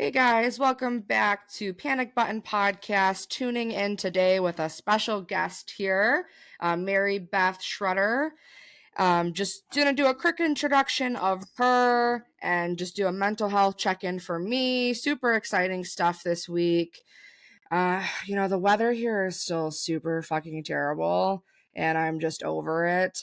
Hey guys, welcome back to Panic Button Podcast. Tuning in today with a special guest here, Mary Beth Shrudder. Just gonna do a quick introduction of her and just do a mental health check-in for me. Super exciting stuff this week. The weather here is still super fucking terrible, and I'm just over it.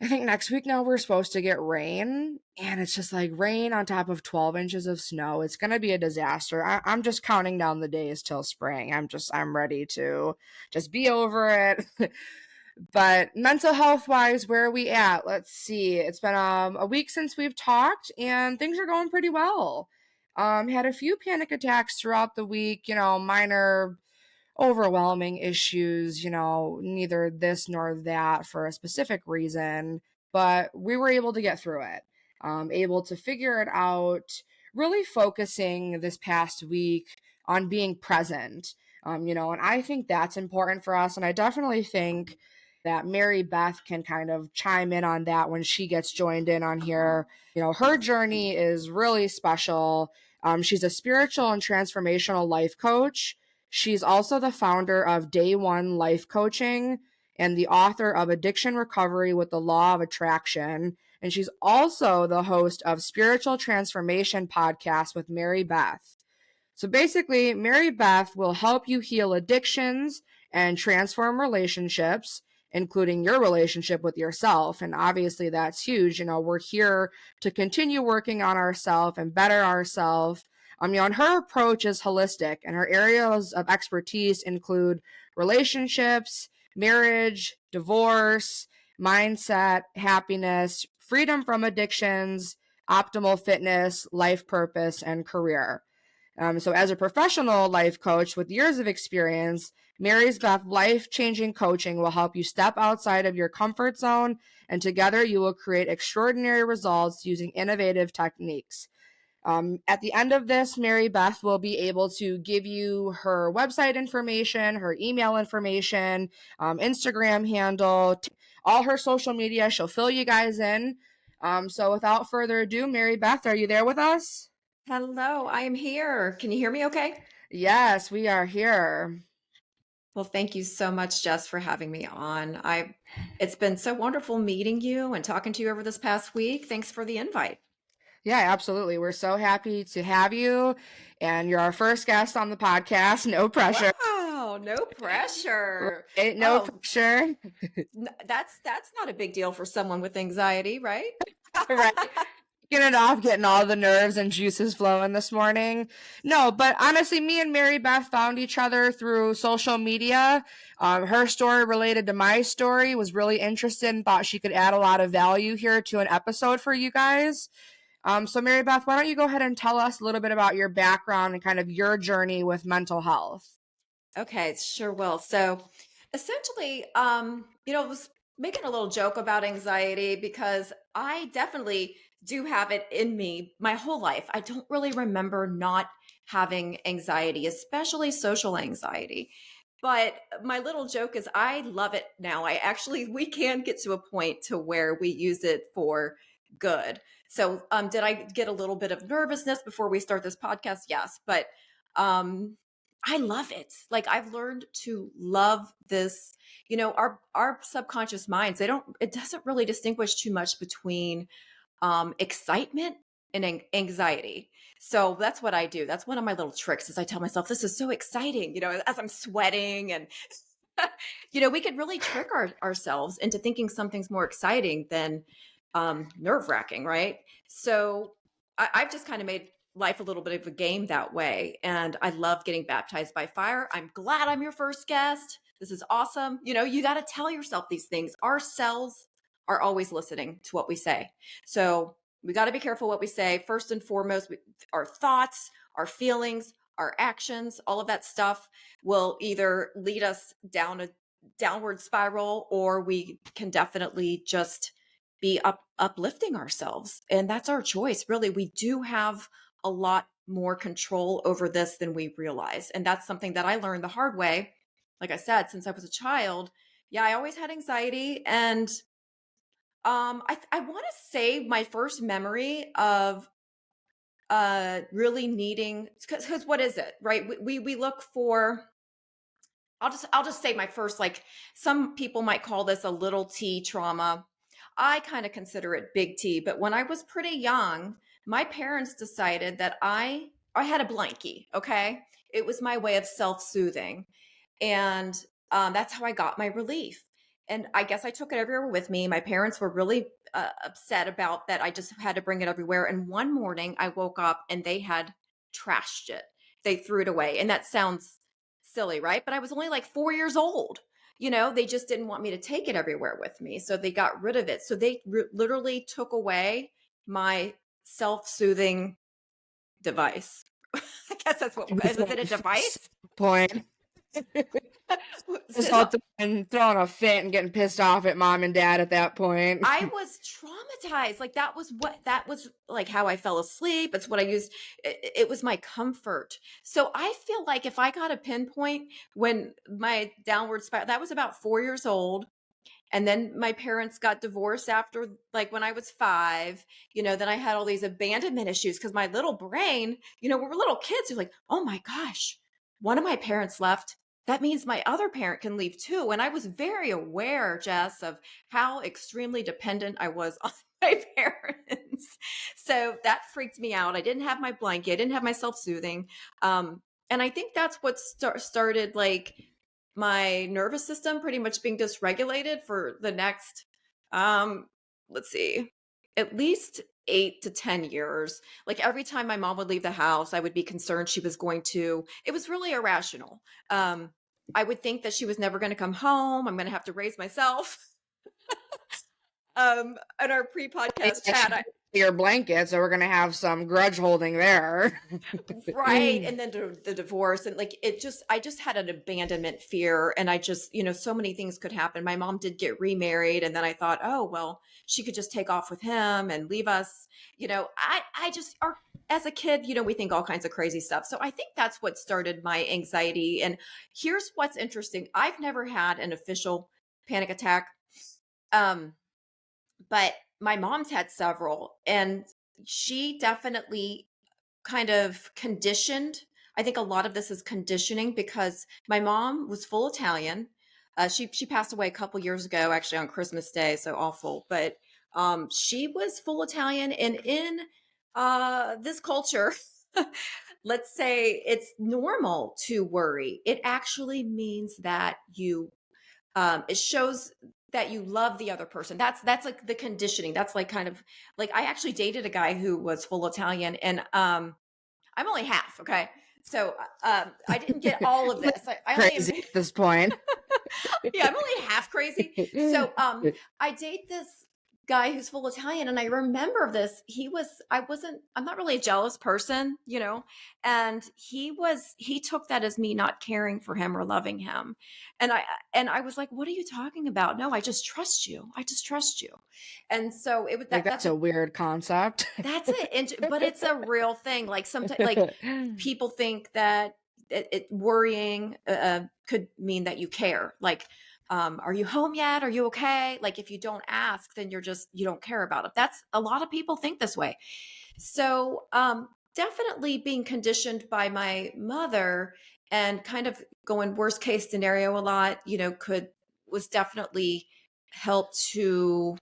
I think next week now we're supposed to get rain, and it's just like rain on top of 12 inches of snow. It's gonna be a disaster. I'm just counting down the days till spring. I'm ready to just be over it. But mental health wise, where are we at? Let's see. It's been a week since we've talked, and things are going pretty well. Had a few panic attacks throughout the week, minor overwhelming issues, neither this nor that for a specific reason, but we were able to get through it, able to figure it out, really focusing this past week on being present. And I think that's important for us. And I definitely think that Mary Beth can kind of chime in on that when she gets joined in on here. Her journey is really special. She's a spiritual and transformational life coach. She's also the founder of Day One Life Coaching and the author of Addiction Recovery with the Law of Attraction. And she's also the host of Spiritual Transformation Podcast with Mary Beth. So basically, Mary Beth will help you heal addictions and transform relationships, including your relationship with yourself. And obviously, that's huge. We're here to continue working on ourselves and better ourselves. And her approach is holistic, and her areas of expertise include relationships, marriage, divorce, mindset, happiness, freedom from addictions, optimal fitness, life purpose, and career. So as a professional life coach with years of experience, Mary's Beth life-changing coaching will help you step outside of your comfort zone, and together you will create extraordinary results using innovative techniques. At the end of this, Mary Beth will be able to give you her website information, her email information, Instagram handle, all her social media. She'll fill you guys in. So without further ado, Mary Beth, are you there with us? Hello, I am here. Can you hear me okay? Yes, we are here. Well, thank you so much, Jess, for having me on. It's been so wonderful meeting you and talking to you over this past week. Thanks for the invite. Yeah, absolutely. We're so happy to have you. And you're our first guest on the podcast. No pressure. Wow, no pressure. Right? No Oh, pressure. that's not a big deal for someone with anxiety, right? Right. Getting it off, getting all the nerves and juices flowing this morning. No, but honestly, me and Mary Beth found each other through social media. Her story related to my story, was really interested and thought she could add a lot of value here to an episode for you guys. So Mary Beth, why don't you go ahead and tell us a little bit about your background and kind of your journey with mental health? Okay, sure will. So essentially, I was making a little joke about anxiety because I definitely do have it in me my whole life. I don't really remember not having anxiety, especially social anxiety. But my little joke is I love it now. We can get to a point to where we use it for good. So, did I get a little bit of nervousness before we start this podcast? Yes, but um I love it. Like I've learned to love this. Our subconscious minds, it doesn't really distinguish too much between excitement and anxiety. So that's what I do. That's one of my little tricks is I tell myself, this is so exciting, as I'm sweating and we could really trick ourselves into thinking something's more exciting than nerve wracking, right? So I've just kind of made life a little bit of a game that way. And I love getting baptized by fire. I'm glad I'm your first guest. This is awesome. You got to tell yourself these things. Our cells are always listening to what we say. So we got to be careful what we say. First and foremost, our thoughts, our feelings, our actions, all of that stuff will either lead us down a downward spiral, or we can definitely just be uplifting ourselves. And that's our choice. Really, we do have a lot more control over this than we realize. And that's something that I learned the hard way. Like I said, since I was a child, yeah, I always had anxiety. And I want to say my first memory of really needing, because what is it, right? We look for, I'll just say my first, like, some people might call this a little T trauma. I kind of consider it big T, but when I was pretty young, my parents decided that I had a blankie, okay? It was my way of self-soothing. And that's how I got my relief. And I guess I took it everywhere with me. My parents were really upset about that. I just had to bring it everywhere. And one morning I woke up and they had trashed it. They threw it away. And that sounds silly, right? But I was only like 4 years old. They just didn't want me to take it everywhere with me. So they got rid of it. So they literally took away my self soothing device. I guess that's what, was it a device? Point. Just all throwing a fit and getting pissed off at mom and dad at that point. I was traumatized. Like, that was like how I fell asleep. It's what I used. It was my comfort. So I feel like if I got a pinpoint when my downward spiral, that was about 4 years old. And then my parents got divorced after, like, when I was 5. Then I had all these abandonment issues because my little brain, we were little kids. You're like, oh my gosh, one of my parents left. That means my other parent can leave too. And I was very aware, Jess, of how extremely dependent I was on my parents. So that freaked me out. I didn't have my blanket. I didn't have my self-soothing. And I think that's what started, like, my nervous system pretty much being dysregulated for the next, let's see, at least 8 to 10 years. Like, every time my mom would leave the house, I would be concerned she was going to, it was really irrational. I would think that she was never going to come home. I'm going to have to raise myself. In our pre-podcast chat, your blanket, so we're gonna have some grudge holding there. right. And then the divorce, and like, I just had an abandonment fear, and I just, so many things could happen. My mom did get remarried, and then I thought, oh well, she could just take off with him and leave us. I just, or as a kid, we think all kinds of crazy stuff. So I think that's what started my anxiety. And here's what's interesting: I've never had an official panic attack. But my mom's had several, and she definitely kind of conditioned. I think a lot of this is conditioning, because my mom was full Italian. She passed away a couple years ago, actually, on Christmas Day, so awful. But she was full Italian, and in this culture, let's say it's normal to worry. It actually means that it shows that you love the other person. That's like the conditioning. That's like, kind of like, I actually dated a guy who was full Italian, and I'm only half. Okay. So I didn't get all of this. I only crazy at this point. Yeah, I'm only half crazy. So I date this guy who's full Italian, and I remember this. I'm not really a jealous person, and he took that as me not caring for him or loving him. And I was like, what are you talking about? No, I just trust you. I just trust you. And so it was Like, that's a weird concept. that's it. But it's a real thing. Like, sometimes, like, people think that worrying could mean that you care. Like, are you home yet? Are you okay? Like, if you don't ask, then you don't care about it. That's, a lot of people think this way. So definitely being conditioned by my mother, and kind of going worst case scenario a lot, was definitely helped to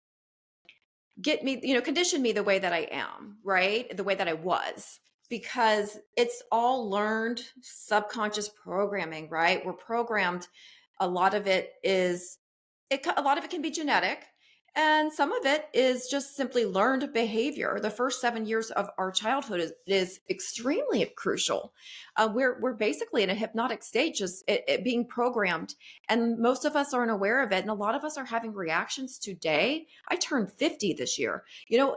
get me, condition me the way that I am, right? The way that I was, because it's all learned subconscious programming, right? We're programmed. A lot of it is, a lot of it can be genetic, and some of it is just simply learned behavior. The first 7 years of our childhood is extremely crucial. We're basically in a hypnotic state, just it being programmed, and most of us aren't aware of it. And a lot of us are having reactions today. I turned 50 this year.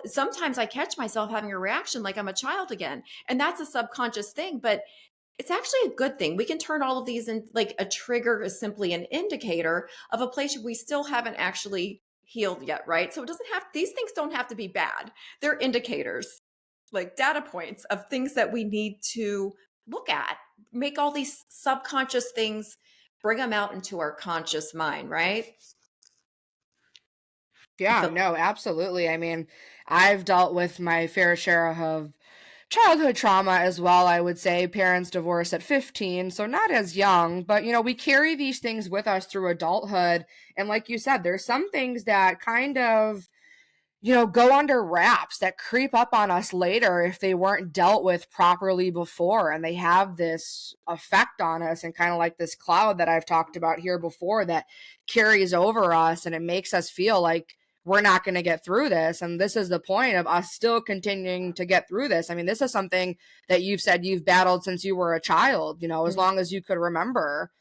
Sometimes I catch myself having a reaction like I'm a child again, and that's a subconscious thing, but it's actually a good thing. We can turn all of these in, like, a trigger is simply an indicator of a place we still haven't actually healed yet, right? So these things don't have to be bad. They're indicators, like data points of things that we need to look at, make all these subconscious things, bring them out into our conscious mind, right? Yeah, no, absolutely. I mean, I've dealt with my fair share of childhood trauma as well, I would say. Parents divorced at 15, so not as young, but we carry these things with us through adulthood. And like you said, there's some things that kind of go under wraps that creep up on us later if they weren't dealt with properly before. And they have this effect on us, and kind of like this cloud that I've talked about here before that carries over us, and it makes us feel like we're not going to get through this. And this is the point of us still continuing to get through this. I mean, this is something that you've said you've battled since you were a child, as Mhm. long as you could remember.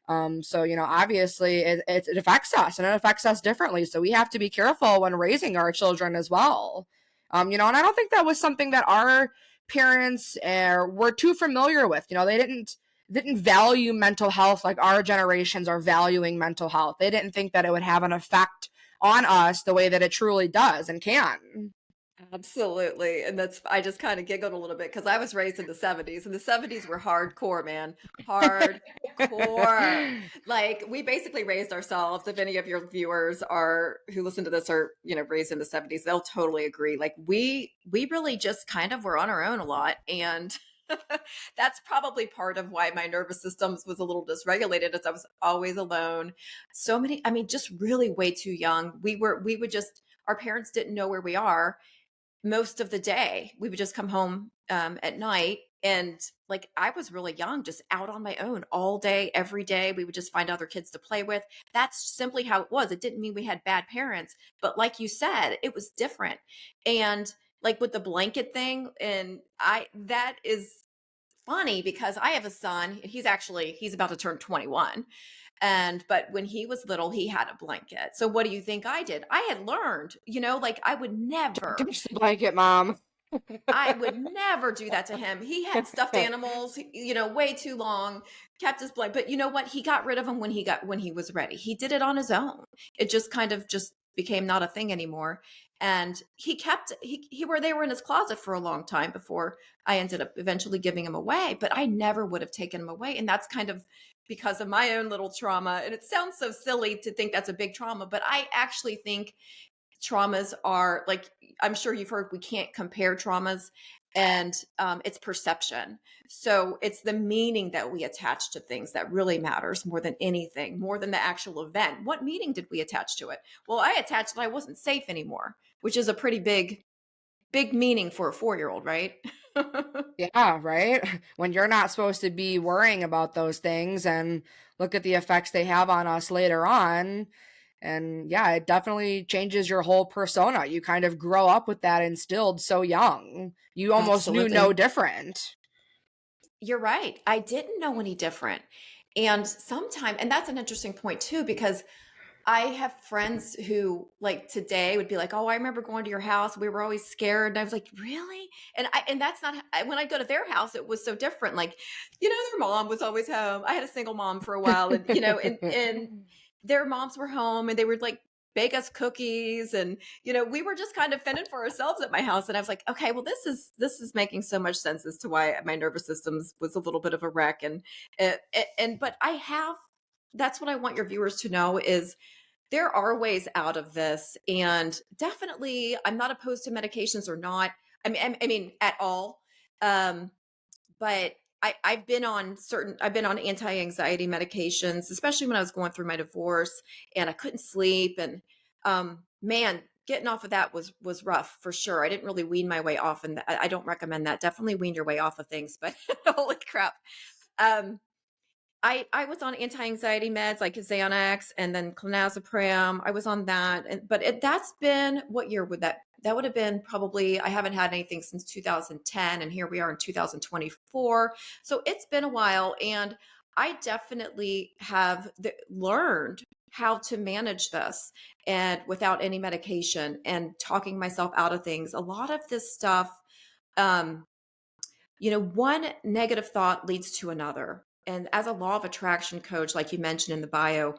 So, obviously it affects us, and it affects us differently. So we have to be careful when raising our children as well. And I don't think that was something that our parents were too familiar with. They didn't value mental health like our generations are valuing mental health. They didn't think that it would have an effect on us the way that it truly does and can. Absolutely, and that's I just kinda giggled a little bit because I was raised in the '70s, and the '70s were hardcore, man. Hardcore. Like, we basically raised ourselves. If any of your viewers are who listen to this are, raised in the '70s, they'll totally agree. Like, we really just kind of were on our own a lot, and that's probably part of why my nervous systems was a little dysregulated, as I was always alone. So many I mean, just really way too young. We would just our parents didn't know where we are most of the day. We would just come home at night. And like I was really young, just out on my own all day, every day. We would just find other kids to play with. That's simply how it was. It didn't mean we had bad parents, but like you said, it was different. And like with the blanket thing, and that is funny because I have a son. He's about to turn 21. But when he was little, he had a blanket. So what do you think I did? I had learned, like Don't touch the blanket, mom. I would never do that to him. He had stuffed animals, way too long, kept his blood. But you know what? He got rid of them when he was ready. He did it on his own. It just kind of just became not a thing anymore. And he were they were in his closet for a long time before I ended up eventually giving him away. But I never would have taken him away. And that's kind of because of my own little trauma. And it sounds so silly to think that's a big trauma, but I actually think traumas are like I'm sure you've heard we can't compare traumas, and it's perception. So it's the meaning that we attach to things that really matters more than anything, more than the actual event. What meaning did we attach to it? Well, I attached that I wasn't safe anymore, which is a pretty big meaning for a 4-year old, right? Yeah, right? When you're not supposed to be worrying about those things, and look at the effects they have on us later on. And yeah, it definitely changes your whole persona. You kind of grow up with that instilled so young. You almost knew no Absolutely. different. You're right. I didn't know any different. And that's an interesting point too, because I have friends who like today would be like, "Oh, I remember going to your house. We were always scared." And I was like, "Really?" And that's not when I go to their house, it was so different. Like, their mom was always home. I had a single mom for a while, and and their moms were home, and they would like bake us cookies, and we were just kind of fending for ourselves at my house. And I was like, "Okay, well, this is making so much sense as to why my nervous system was a little bit of a wreck." And but I have that's what I want your viewers to know is there are ways out of this, and definitely I'm not opposed to medications or not. I mean at all. Um, but I've been on anti-anxiety medications, especially when I was going through my divorce and I couldn't sleep. And man, getting off of that was rough for sure. I didn't really wean my way off, and I don't recommend that. Definitely wean your way off of things, but holy crap. Um, I was on anti-anxiety meds like Xanax and then clonazepam. I was on that, that's been what year would that would have been probably I haven't had anything since 2010, and here we are in 2024. So it's been a while, and I definitely have learned how to manage this and without any medication and talking myself out of things. A lot of this stuff um one negative thought leads to another. And as a law of attraction coach, like you mentioned in the bio,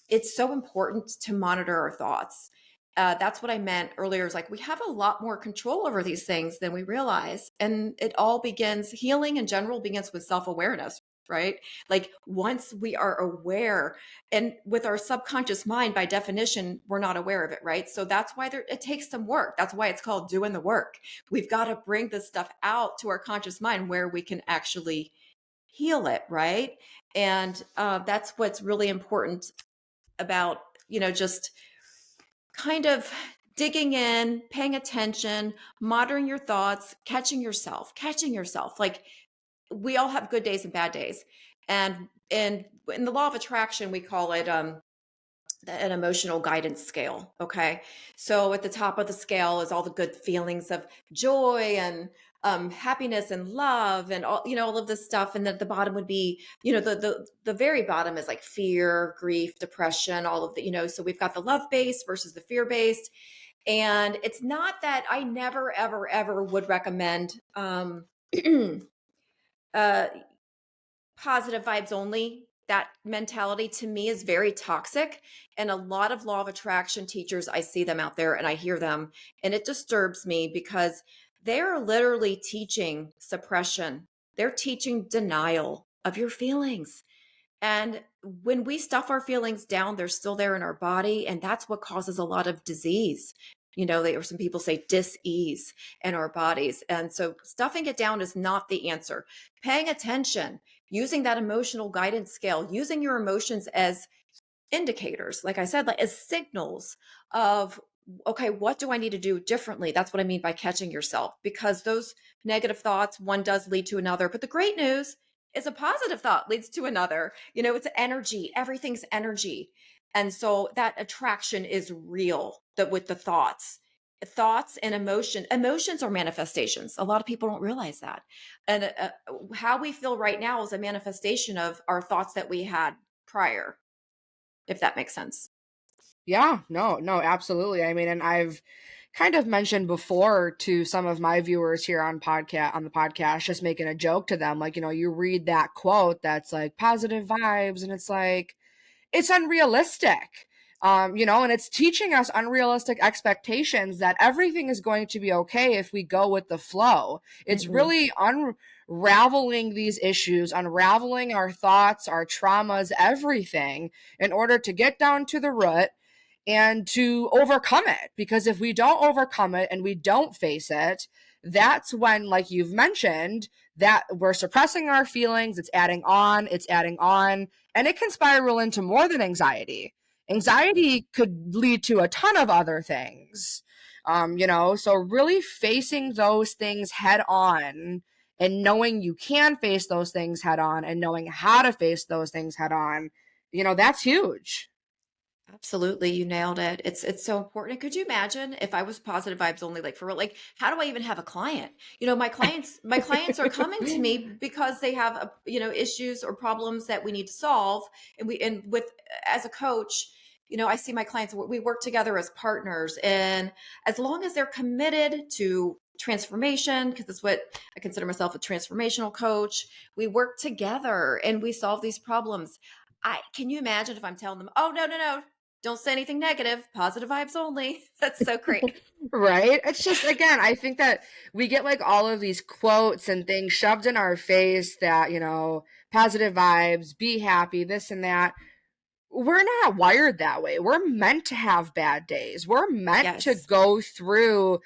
it's so important to monitor our thoughts. That's what I meant earlier. Is like we have a lot more control over these things than we realize, and it all begins healing in general begins with self awareness. right? Like once we are aware, and with our subconscious mind, by definition, we're not aware of it, right? So that's why it takes some work. That's why it's called doing the work. We've got to bring this stuff out to our conscious mind where we can actually heal it, right? And that's what's really important about, just kind of digging in, paying attention, monitoring your thoughts, catching yourself. Like we all have good days and bad days. And in the law of attraction, we call it an emotional guidance scale. Okay. So at the top of the scale is all the good feelings of joy and happiness and love and all of this stuff. And then at the bottom would be, the very bottom is like fear, grief, depression, all of the, so we've got the love based versus the fear based. And it's not that I never, ever, ever would recommend uh, positive vibes only. That mentality to me is very toxic. And a lot of law of attraction teachers, I see them out there and I hear them, and it disturbs me because they're literally teaching suppression. They're teaching denial of your feelings. And when we stuff our feelings down, they're still there in our body. And that's what causes a lot of disease. Or some people say dis-ease in our bodies. And so stuffing it down is not the answer. Paying attention, using that emotional guidance scale, using your emotions as indicators, like I said, like as signals of, okay, what do I need to do differently? That's what I mean by catching yourself, because those negative thoughts, one does lead to another. But the great news is a positive thought leads to another. It's energy, everything's energy. And so that attraction is real, that with the thoughts and emotions are manifestations. A lot of people don't realize that. And how we feel right now is a manifestation of our thoughts that we had prior, if that makes sense. Yeah, no, no, absolutely. I mean, and I've kind of mentioned before to some of my viewers here on the podcast, just making a joke to them, like, you read that quote that's like positive vibes, and it's like, it's unrealistic. And it's teaching us unrealistic expectations that everything is going to be okay if we go with the flow. It's Mm-mm. really unraveling these issues, unraveling our thoughts, our traumas, everything in order to get down to the root and to overcome it. Because if we don't overcome it and we don't face it, that's when, like you've mentioned, that we're suppressing our feelings, it's adding on, and it can spiral into more than anxiety. Anxiety could lead to a ton of other things. So really facing those things head on and knowing you can face those things head on and knowing how to face those things head on, that's huge. Absolutely, you nailed it. It's so important. Could you imagine if I was positive vibes only, like for real? Like, how do I even have a client? My clients are coming to me because they have issues or problems that we need to solve, and with as a coach, I see my clients. We work together as partners, and as long as they're committed to transformation, because that's what I consider myself, a transformational coach. We work together and we solve these problems. Can you imagine if I'm telling them, oh, no, no, no, don't say anything negative, positive vibes only. That's so great. Right? It's just, again, I think that we get like all of these quotes and things shoved in our face that, positive vibes, be happy, this and that. We're not wired that way. We're meant to have bad days. We're meant to Yes. go through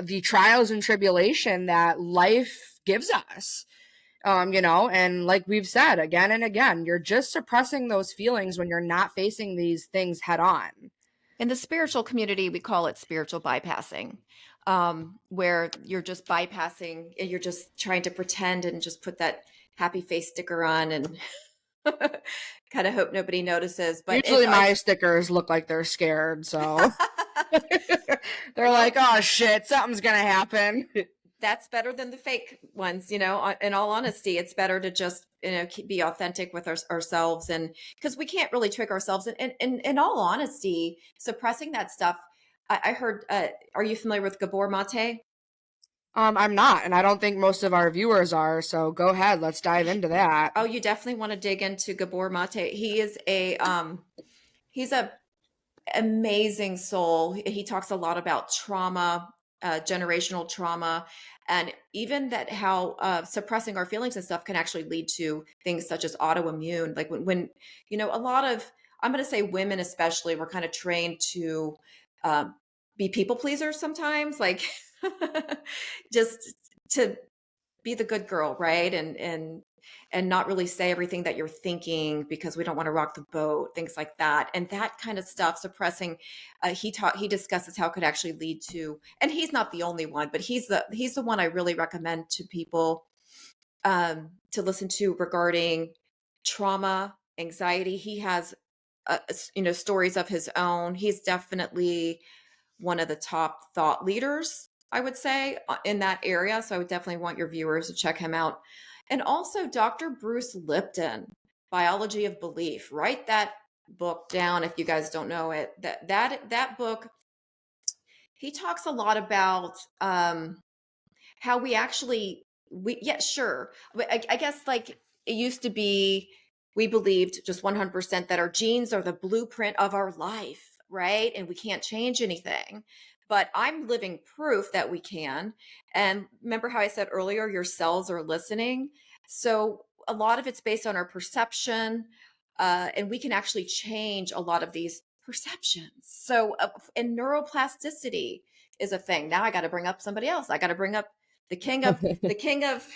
the trials and tribulation that life gives us. And like we've said again and again, you're just suppressing those feelings when you're not facing these things head on. In the spiritual community, we call it spiritual bypassing, where you're just bypassing, you're just trying to pretend and just put that happy face sticker on and kind of hope nobody notices. But Usually my stickers look like they're scared, so they're like, well, "Oh shit, something's gonna happen." that's better than the fake ones. In all honesty, it's better to just be authentic with ourselves, and because we can't really trick ourselves, and in all honesty, suppressing that stuff. I heard, are you familiar with Gabor Mate? I'm not, and I don't think most of our viewers are. So go ahead, let's dive into that. Oh, you definitely want to dig into Gabor Mate. He's a amazing soul. He talks a lot about trauma, generational trauma, and even that how suppressing our feelings and stuff can actually lead to things such as autoimmune. Like when a lot of, I'm going to say women especially, were kind of trained to um, be people pleasers sometimes, like just to be the good girl, right? And not really say everything that you're thinking because we don't want to rock the boat, things like that. And that kind of stuff, suppressing, he discusses how it could actually lead to, and he's not the only one, but he's the one I really recommend to people to listen to regarding trauma, anxiety. He has stories of his own. He's definitely one of the top thought leaders, I would say, in that area. So I would definitely want your viewers to check him out. And also Dr. Bruce Lipton, Biology of Belief. Write that book down if you guys don't know it. That book, he talks a lot about how we yeah, sure. But I guess like it used to be, we believed just 100% that our genes are the blueprint of our life, right? And we can't change anything. But I'm living proof that we can. And remember how I said earlier, your cells are listening. So a lot of it's based on our perception, and we can actually change a lot of these perceptions. So, and neuroplasticity is a thing. Now I got to bring up somebody else. I got to bring up the king of the king of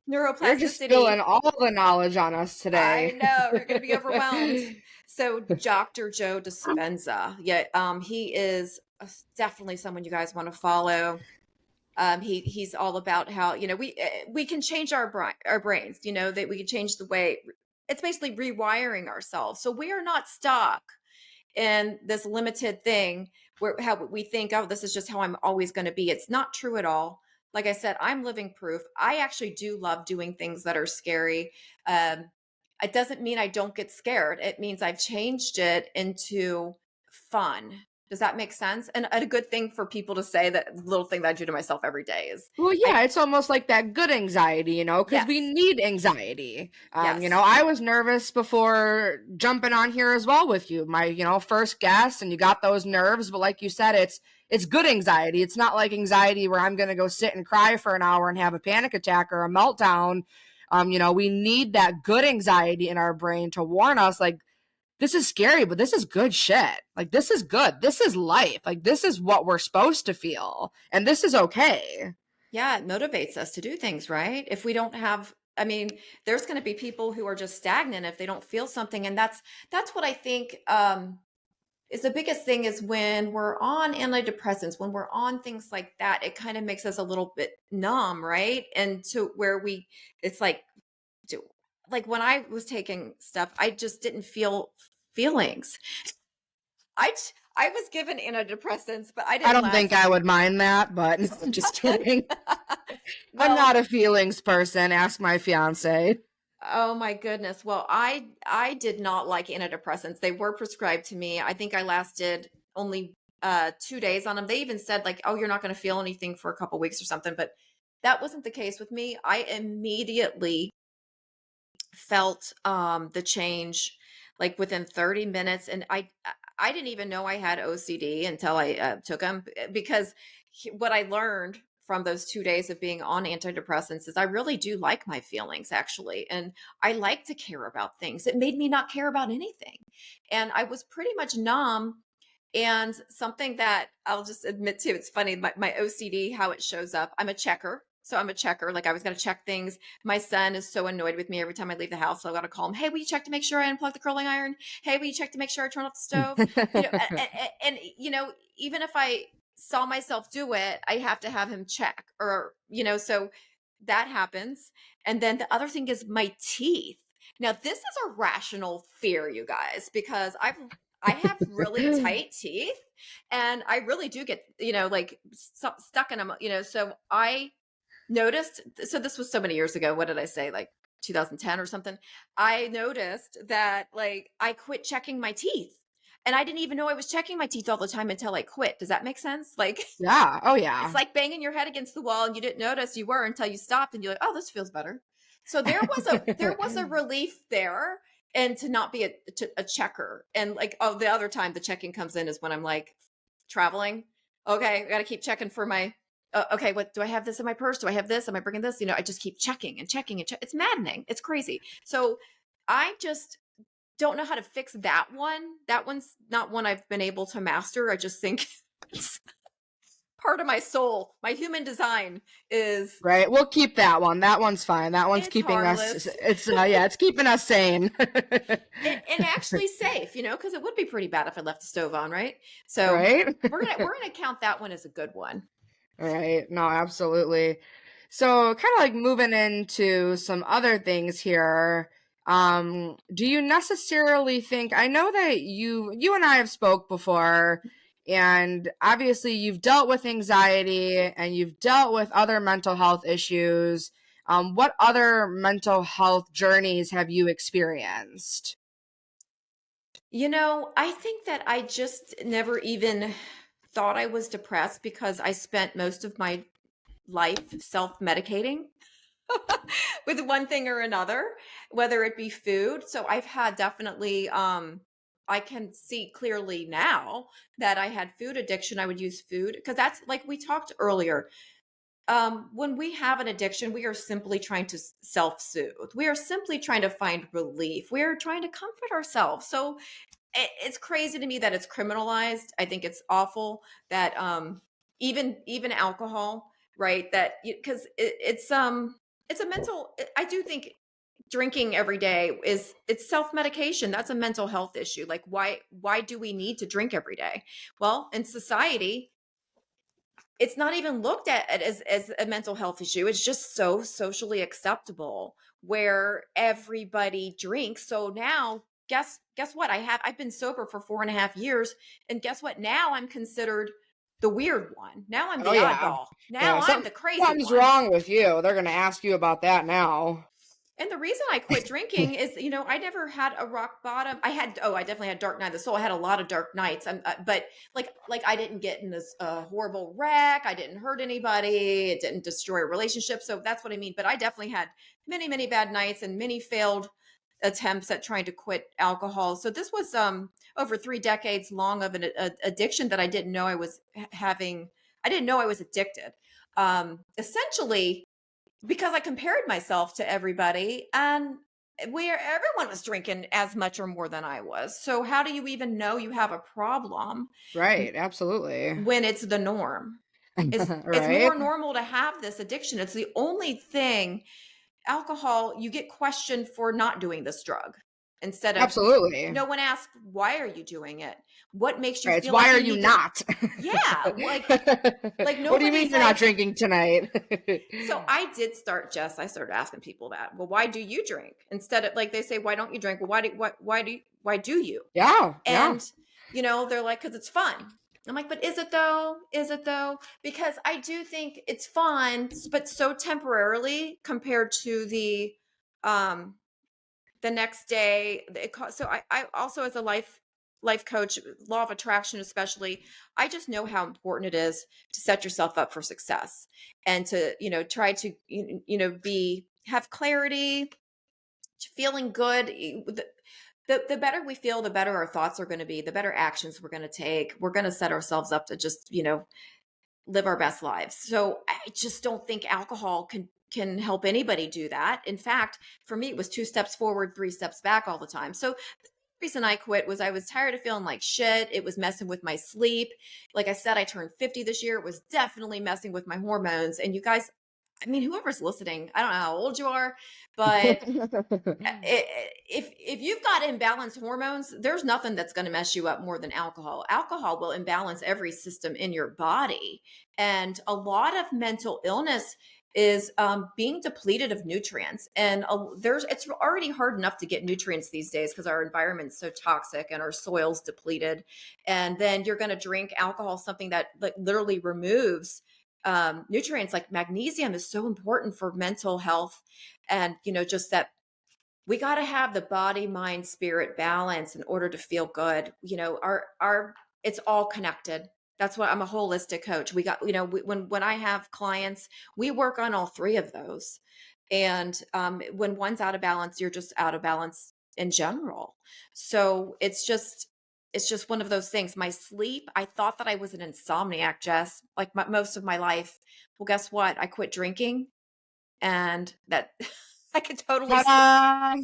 You're just spilling neuroplasticity. all the knowledge on us I today. know you're going to be overwhelmed. So Dr. Joe Dispenza, yeah, he is definitely someone you guys want to follow. He's all about how we can change our brains. That we can change the way. It's basically rewiring ourselves, so we are not stuck in this limited thing where how we think, oh, this is just how I'm always going to be. It's not true at all. Like I said, I'm living proof. I actually do love doing things that are scary. um, it doesn't mean I don't get scared. It means I've changed it into fun. Does that make sense? And a good thing for people to say, that little thing that I do to myself every day is Well, I yeah, it's almost like that good anxiety, because we yes, need anxiety. yes. I was nervous before jumping on here as well with you. My, first guest, and you got those nerves, but like you said, it's good anxiety. It's not like anxiety where I'm gonna go sit and cry for an hour and have a panic attack or a meltdown. We need that good anxiety in our brain to warn us, like, this is scary, but this is good shit. Like, this is good. This is life. Like, this is what we're supposed to feel, and this is okay. Yeah, it motivates us to do things, right? If we don't have, I mean, there's going to be people who are just stagnant if they don't feel something, and that's what I think is the biggest thing, is when we're on antidepressants, when we're on things like that, it kind of makes us a little bit numb, right? And to where it's like, do, like when I was taking stuff, I just didn't feel feelings. I I was given antidepressants, but I I didn't don't think last. I would mind that, but I'm just kidding. I'm Well, not a feelings person. Ask my fiance. oh my goodness. Well, I did not like antidepressants. They were prescribed to me. I think I lasted only 2 days on them. They even said like, "Oh, you're not going to feel anything for a couple weeks or something." But that wasn't the case with me. I immediately felt the change like within 30 minutes, and I didn't even know I had OCD until I took them, because what I learned from those 2 days of being on antidepressants is I really do like my feelings, actually, and I like to care about things. It made me not care about anything, and I was pretty much numb. And something that I'll just admit to, it's funny, my OCD, how it shows up. I'm a checker. So I'm a checker. Like I was going to check things. My son is so annoyed with me every time I leave the house. So I got to call him. Hey, will you check to make sure I unplug the curling iron? Hey, will you check to make sure I turn off the stove? And even if I saw myself do it, I have to have him check, so that happens. And then the other thing is my teeth. Now, this is a rational fear, you guys, because I have really tight teeth, and I really do get, like stuck in them, so I noticed, so this was so many years ago. What did I say? Like 2010 or something. I noticed that like I quit checking my teeth, and I didn't even know I was checking my teeth all the time until I quit. Does that make sense? Like Yeah. Oh, it's yeah. like banging your head against the wall and you didn't notice you were until you stopped and you're like, oh, this feels better. So there was a relief there, and to not be a checker. And like, oh, the other time the checking comes in is when I'm like traveling. Okay, I got to keep checking for my. Okay, what do I have this in my purse? Do I have this? Am I bringing this? I just keep checking and checking and it's maddening. It's crazy. So I just don't know how to fix that one. That one's not one I've been able to master. I just think it's part of my soul. My human design is Right. We'll keep that one. That one's fine. That one's it's keeping us, harmless yeah, it's keeping us sane. and actually safe, because it would be pretty bad if I left the stove on, right? So Right? we're gonna count that one as a good one. Right. No, absolutely. So, kind of like moving into some other things here. Do you necessarily think, I know that you and I have spoke before, and obviously you've dealt with anxiety and you've dealt with other mental health issues. What other mental health journeys have you experienced? I think that I just never even thought I was depressed because I spent most of my life self-medicating with one thing or another, whether it be food. So I've had definitely I can see clearly now that I had food addiction. I would use food because that's like we talked earlier. When we have an addiction, we are simply trying to self-soothe. We are simply trying to find relief. We are trying to comfort ourselves. So it's crazy to me that it's criminalized. I think it's awful that even alcohol, right? That because it's a mental. I do think drinking every day it's self-medication. That's a mental health issue. Like why do we need to drink every day? Well, in society, it's not even looked at as a mental health issue. It's just so socially acceptable where everybody drinks. So now guess what? I've been sober for 4.5 years. And guess what? Now I'm considered the weird one. Now I'm Oh the yeah. oddball. Yeah, Now I'm the crazy something's one. wrong with you. They're going to ask you about that now. And the reason I quit drinking is, I never had a rock bottom. I definitely had dark night of the soul. I had a lot of dark nights. But like I didn't get in this horrible wreck. I didn't hurt anybody. It didn't destroy a relationship. So that's what I mean. But I definitely had many, many bad nights and many failed attempts at trying to quit alcohol. So this was over 3 decades long of an addiction that I didn't know I was having. I didn't know I was addicted. Essentially, because I compared myself to everybody and where everyone was drinking as much or more than I was. So how do you even know you have a problem Right, absolutely. when it's the norm? It's Right? more normal to have this addiction. It's the only thing. Alcohol, you get questioned for not doing this drug instead of Absolutely. no one asks why are you doing it? What makes you Right. It's feel why like are you you need to. not? Yeah, like What do you mean nobody's you're not like. drinking tonight? So I did start, Jess. I started asking people that. Well, why do you drink? Instead of like they say, why don't you drink? Well, why do you? Yeah, yeah. And they're like, because it's fun. I'm like, but is it though? Is it though? Because I do think it's fun, but so temporarily compared to um the next day. So I also as a life coach, law of attraction especially, I just know how important it is to set yourself up for success and to try to be have clarity, feeling good. The better we feel, the better our thoughts are going to be, the better actions we're going to take. We're going to set ourselves up to just live our best lives. So I just don't think alcohol can help anybody do that. In fact, for me, it was 2 steps forward, 3 steps back all the time. So the reason I quit was I was tired of feeling like shit. It was messing with my sleep. Like I said, I turned 50 this year. It was definitely messing with my hormones. And you guys, I mean, whoever's listening, I don't know how old you are, but if you've got imbalanced hormones, there's nothing that's going to mess you up more than alcohol. Alcohol will imbalance every system in your body, and a lot of mental illness is being depleted of nutrients. And it's already hard enough to get nutrients these days because our environment's so toxic and our soil's depleted. And then you're going to drink alcohol, something that like literally removes nutrients. Like magnesium is so important for mental health, and just that we got to have the body mind spirit balance in order to feel good. Our it's all connected. That's why I'm a holistic coach. We got when I have clients, we work on all three of those. And when one's out of balance, you're just out of balance in general. So it's just it's just one of those things. My sleep, I thought that I was an insomniac, Jess, like most of my life. Well, guess what? I quit drinking, and that I could totally Ta-da!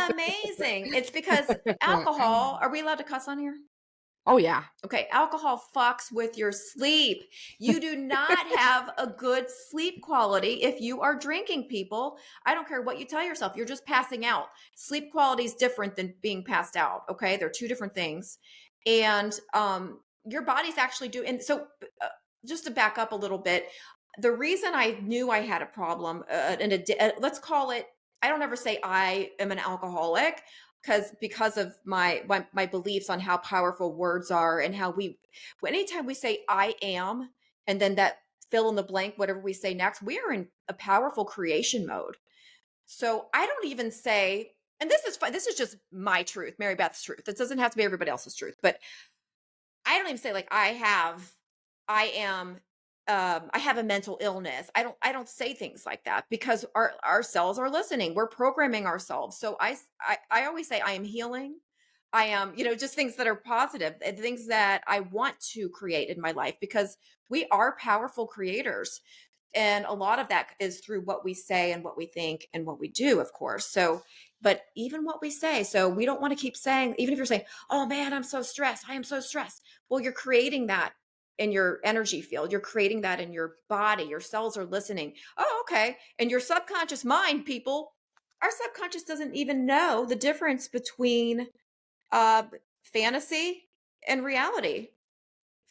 amazing. It's because alcohol, are we allowed to cuss on here? Oh yeah. Okay, alcohol fucks with your sleep. You do not have a good sleep quality if you are drinking, people. I don't care what you tell yourself, you're just passing out. Sleep quality is different than being passed out, okay? They're two different things. And your body's actually doing, and so just to back up a little bit, the reason I knew I had a problem, let's call it, I don't ever say I am an alcoholic, because of my beliefs on how powerful words are, and how anytime we say I am, and then that fill in the blank, whatever we say next, we are in a powerful creation mode. So I don't even say, and this is fine, this is just my truth, Mary Beth's truth. It doesn't have to be everybody else's truth, but I don't even say like I am, I have a mental illness. I don't say things like that, because our cells are listening. We're programming ourselves. So I always say I am healing. I am, just things that are positive and things that I want to create in my life, because we are powerful creators. And a lot of that is through what we say and what we think and what we do, of course. So, but even what we say, so we don't want to keep saying, even if you're saying, oh man, I'm so stressed, I am so stressed. Well, you're creating that in your energy field. You're creating that in your body. Your cells are listening. Oh, okay. And your subconscious mind, people, our subconscious doesn't even know the difference between uh, fantasy and reality,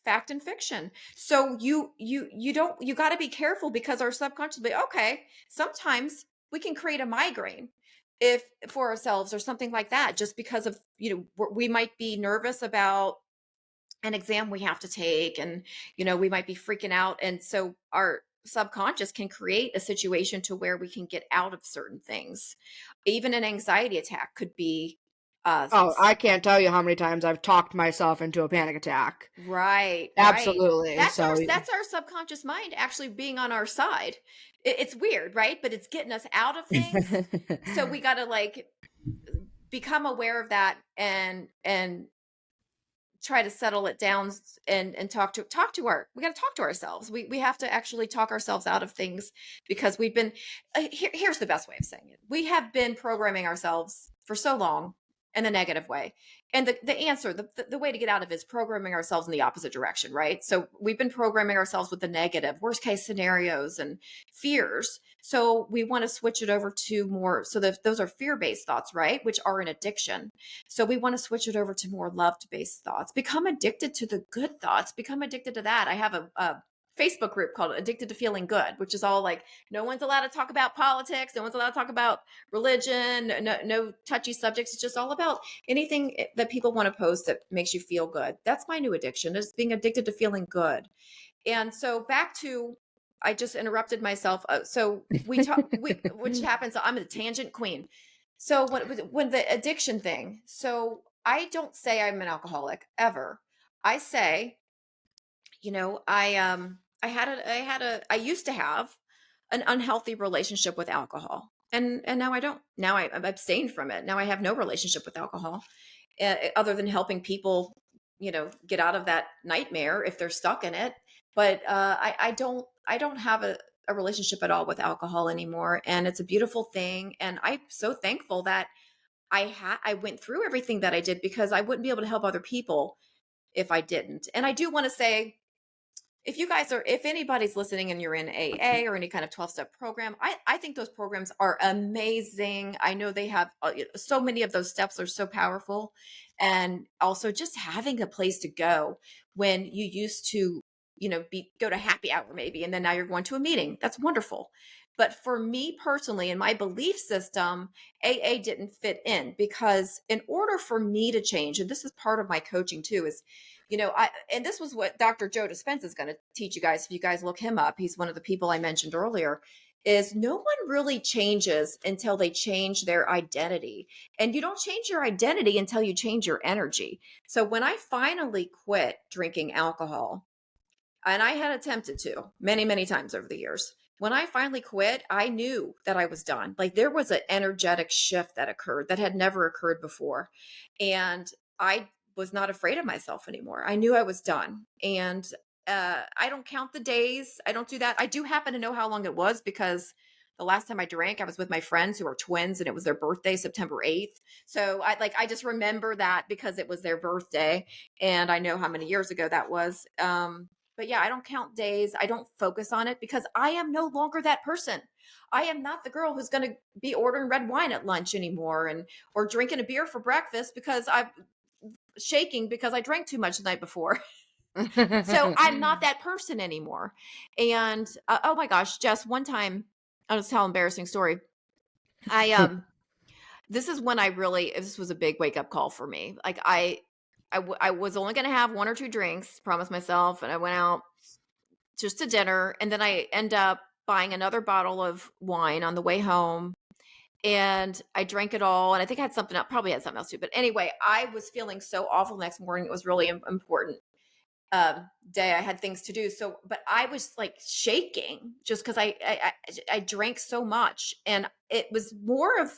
fact and fiction. So you got to be careful, because our subconscious will be, okay, sometimes we can create a migraine if for ourselves or something like that, just because of, we might be nervous about an exam we have to take, and we might be freaking out, and so our subconscious can create a situation to where we can get out of certain things. Even an anxiety attack could be Oh, I can't tell you how many times I've talked myself into a panic attack. right, right. Absolutely. That's So, our subconscious mind actually being on our side. It's weird, right? But it's getting us out of things. So we got to like become aware of that, and try to settle it down, and we got to talk to ourselves. We have to actually talk ourselves out of things, because we've been here's the best way of saying it. We have been programming ourselves for so long in the negative way, and the answer, the way to get out of it is programming ourselves in the opposite direction, right? So we've been programming ourselves with the negative, worst case scenarios and fears. So we want to switch it over to more, so that those are fear-based thoughts, right, which are an addiction. So we want to switch it over to more love-based thoughts. Become addicted to the good thoughts. Become addicted to that. I have a Facebook group called Addicted to Feeling Good, which is all like, no one's allowed to talk about politics. No one's allowed to talk about religion. No touchy subjects. It's just all about anything that people want to post that makes you feel good. That's my new addiction, is being addicted to feeling good. And so back to, I just interrupted myself. So which happens. I'm a tangent queen. So when the addiction thing, so I don't say I'm an alcoholic ever. I say, I used to have an unhealthy relationship with alcohol. And now I don't. Now I'm abstained from it. Now I have no relationship with alcohol, other than helping people, get out of that nightmare if they're stuck in it. But I don't have a relationship at all with alcohol anymore, and it's a beautiful thing. And I'm so thankful that I went through everything that I did, because I wouldn't be able to help other people if I didn't. And I do want to say, if anybody's listening and you're in AA or any kind of 12-step program, I think those programs are amazing. I know they have so many of those steps are so powerful. And also just having a place to go when you used to, go to happy hour maybe, and then now you're going to a meeting. That's wonderful. But for me personally, in my belief system, AA didn't fit in, because in order for me to change, and this is part of my coaching too, is and this was what Dr. Joe Dispenza is going to teach you guys. If you guys look him up, he's one of the people I mentioned earlier, is no one really changes until they change their identity. And you don't change your identity until you change your energy. So when I finally quit drinking alcohol, and I had attempted to many, many times over the years, when I finally quit, I knew that I was done. Like, there was an energetic shift that occurred that had never occurred before. And I was not afraid of myself anymore. I knew I was done. And I don't count the days. I don't do that. I do happen to know how long it was because the last time I drank, I was with my friends who are twins and it was their birthday, September 8th. So I just remember that because it was their birthday and I know how many years ago that was. But yeah, I don't count days. I don't focus on it because I am no longer that person. I am not the girl who's going to be ordering red wine at lunch anymore and or drinking a beer for breakfast because I'm shaking because I drank too much the night before. So I'm not that person anymore. And oh my gosh, Jess, one time, I'll just tell an embarrassing story. I this is when I really this was a big wake up call for me. Like I was only going to have one or two drinks, promised myself, and I went out just to dinner, and then I end up buying another bottle of wine on the way home. And I drank it all, and I think I had something else, probably had something else too. But anyway, I was feeling so awful the next morning. It was really important day. I had things to do. So, but I was like shaking just because I drank so much, and it was more of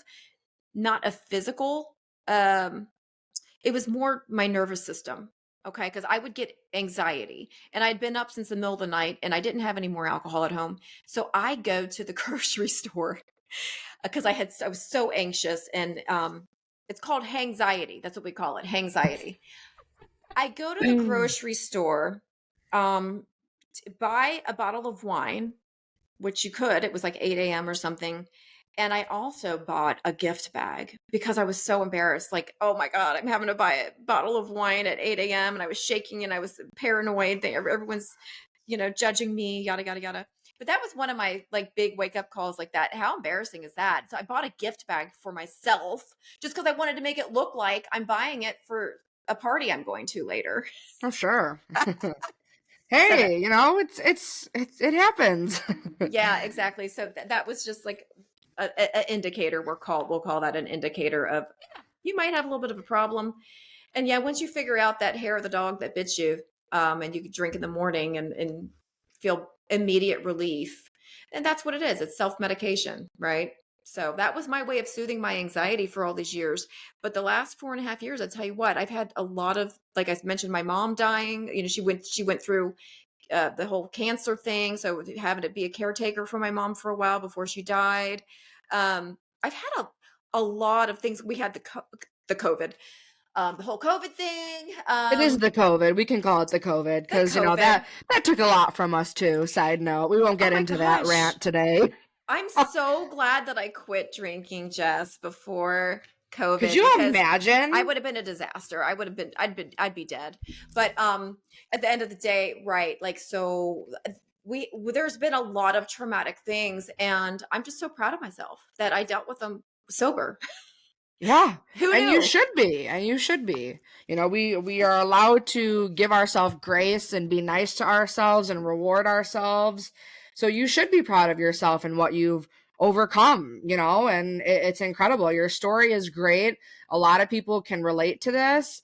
not a physical. It was more my nervous system. Okay, because I would get anxiety, and I'd been up since the middle of the night, and I didn't have any more alcohol at home. So I go to the grocery store because I was so anxious, and it's called hangxiety. That's what we call it, hangxiety. I go to the grocery store, to buy a bottle of wine, which you could. It was like 8 a.m. or something. And I also bought a gift bag because I was so embarrassed. Like, oh my God, I'm having to buy a bottle of wine at 8 a.m. And I was shaking and I was paranoid. Everyone's, judging me, yada, yada, yada. But that was one of my like big wake up calls like that. How embarrassing is that? So I bought a gift bag for myself just because I wanted to make it look like I'm buying it for a party I'm going to later. Oh, sure. So that, Hey, it happens. yeah, exactly. So that was just like a indicator. We'll call that an indicator of you might have a little bit of a problem. And yeah, once you figure out that hair of the dog that bit you, and you can drink in the morning and feel immediate relief, and that's what it is. It's self medication, right? So that was my way of soothing my anxiety for all these years. But the last 4.5 years, I tell you what, I've had a lot of, like I mentioned, my mom dying. She went through the whole cancer thing. So having to be a caretaker for my mom for a while before she died. I've had a lot of things. We had the COVID, the whole COVID thing, It is the COVID. We can call it the COVID the because COVID. that took a lot from us too. Side note, we won't Oh get my into that gosh. rant today. I'm so glad that I quit drinking, Jess, before Could COVID you because I imagine? would have been a disaster. I'd be dead. But at the end of the day, right, like so there's been a lot of traumatic things and I'm just so proud of myself that I dealt with them sober. Yeah, Who and you knew? should be, and you should be. We are allowed to give ourselves grace and be nice to ourselves and reward ourselves. So you should be proud of yourself and what you've overcome, and it's incredible. Your story is great. A lot of people can relate to this.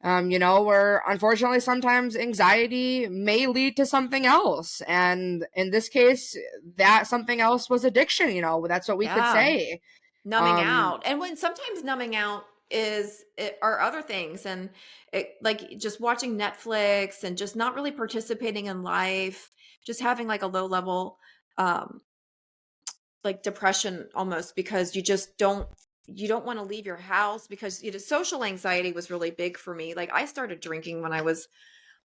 Where unfortunately sometimes anxiety may lead to something else. And in this case, that something else was addiction, that's what we could Yeah. say. Numbing Um, out. And when sometimes numbing out are other things and like just watching Netflix and just not really participating in life, just having like a low level um like depression almost because you don't want to leave your house because social anxiety was really big for me. Like I started drinking when I was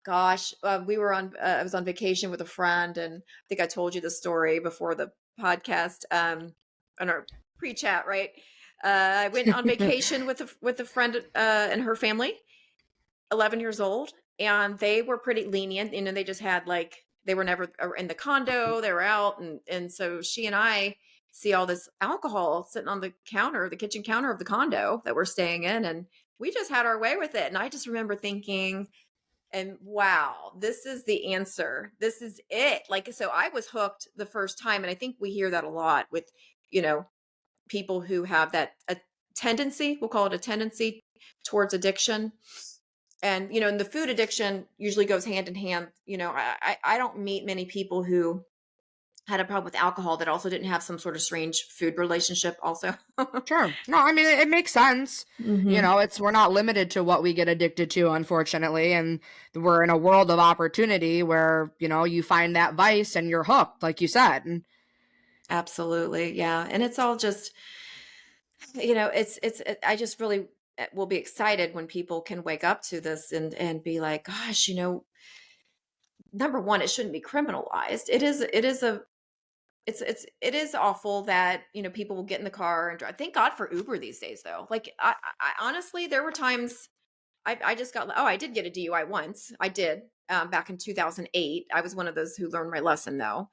gosh, I was on vacation with a friend and I think I told you the story before the podcast on our pre-chat, right? I went on vacation with a friend and her family, 11 years old, and they were pretty lenient. They just had like they were never in the condo, they were out and so she and I see all this alcohol sitting on the counter, the kitchen counter of the condo that we're staying in and we just had our way with it. And I just remember thinking, and wow, this is the answer. This is it. Like, so I was hooked the first time. And I think we hear that a lot with, you know, people who have that a tendency, we'll call it a tendency towards addiction. And the food addiction usually goes hand in hand. I don't meet many people who had a problem with alcohol that also didn't have some sort of strange food relationship also. Sure. No, I mean it makes sense. You Hmm. know, it's we're not limited to what we get addicted to, unfortunately, and we're in a world of opportunity where, you know, you find that vice and you're hooked, like you said. And Absolutely. Yeah. And it's all just, I just really will be excited when people can wake up to this and be like, gosh, number one, it shouldn't be criminalized. It is awful that people will get in the car and drive. Thank God for Uber these days, though. Like I honestly, there were times I just got. Oh, I did get a DUI once. I did, back in 2008. I was one of those who learned my lesson, though.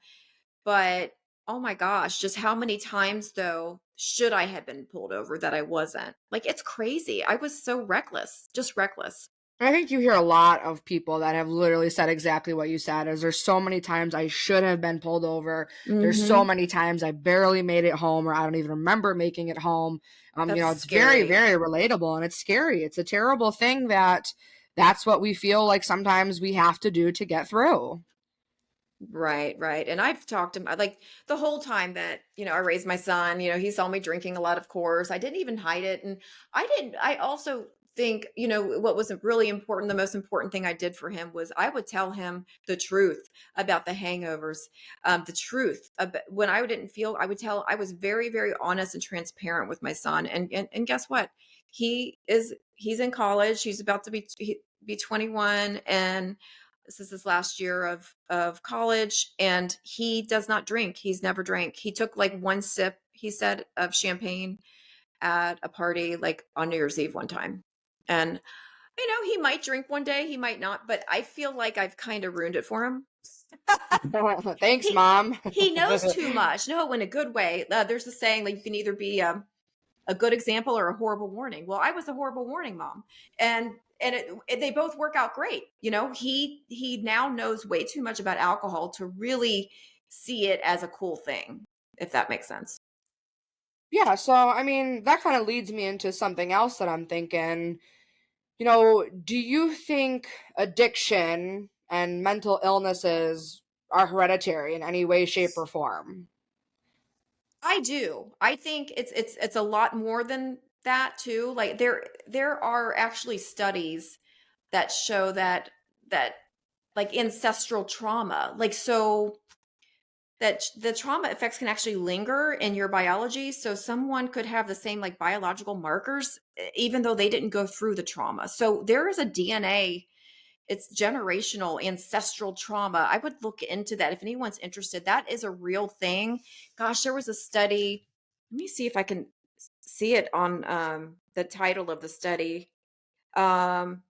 But oh my gosh, just how many times though should I have been pulled over that I wasn't? Like, it's crazy. I was so reckless, just reckless. I think you hear a lot of people that have literally said exactly what you said, is there's so many times I should have been pulled over. There's so Hmm. many times I barely made it home, or I don't even remember making it home. You That's know, it's very, scary. very relatable, and it's scary. It's a terrible thing that that's what we feel like sometimes we have to do to get through. Right, right. And I've talked to my, like, the whole time that, I raised my son, he saw me drinking a lot, of course. I didn't even hide it. And I also think, what was really important, the most important thing I did for him was I would tell him the truth about the hangovers, the truth. When I didn't feel, I was very, very honest and transparent with my son. And guess what? He's in college. He's about to be 21, and this is his last year of college, and he does not drink. He's never drank. He took like one sip, he said, of champagne at a party, like on New Year's Eve one time. And he might drink one day, he might not, but I feel like I've kind of ruined it for him. Thanks, he Mom. he knows too much. No, in a good way. There's a saying, like, you can either be a good example or a horrible warning. Well, I was a horrible warning mom, and they both work out great. He now knows way too much about alcohol to really see it as a cool thing, if that makes sense. Yeah, so I mean, that kind of leads me into something else that I'm thinking. You know, do you think addiction and mental illnesses are hereditary in any way, shape, or form? I do. I think it's a lot more than that too. Like, there are actually studies that show that like ancestral trauma, like, so that the trauma effects can actually linger in your biology. So someone could have the same, like, biological markers, even though they didn't go through the trauma. So there is a DNA, it's generational ancestral trauma. I would look into that if anyone's interested. That is a real thing. Gosh, there was a study. Let me see if I can see it on the title of the study. Um,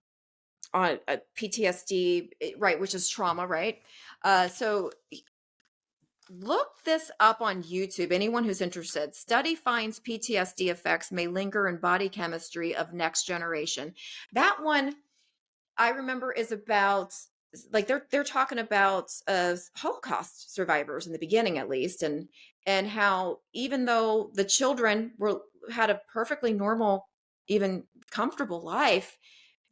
on PTSD, right, which is trauma, right? So look this up on YouTube. Anyone who's interested. Study finds PTSD effects may linger in body chemistry of next generation. That one I remember is about, like, they're talking about Holocaust survivors in the beginning, at least, and how even though the children had a perfectly normal, even comfortable life,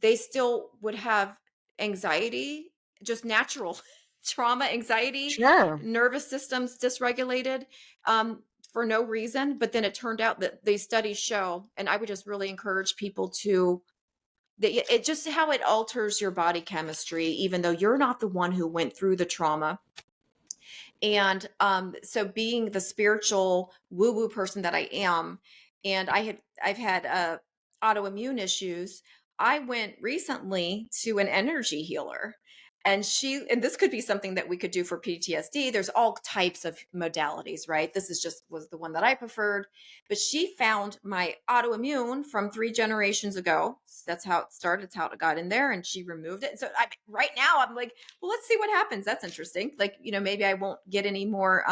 they still would have anxiety, just natural trauma, anxiety, Sure. nervous systems dysregulated, um, for no reason. But then it turned out that these studies show, and I would just really encourage people to, it just how it alters your body chemistry, even though you're not the one who went through the trauma. And so, being the spiritual woo woo person that I am, and I've had autoimmune issues. I went recently to an energy healer, and this could be something that we could do for PTSD. There's all types of modalities, right? This was the one that I preferred, but she found my autoimmune from 3 generations ago. That's how it started. It's how it got in there, and she removed it. So right now I'm like, well, let's see what happens. That's interesting. Like, maybe I won't get any more,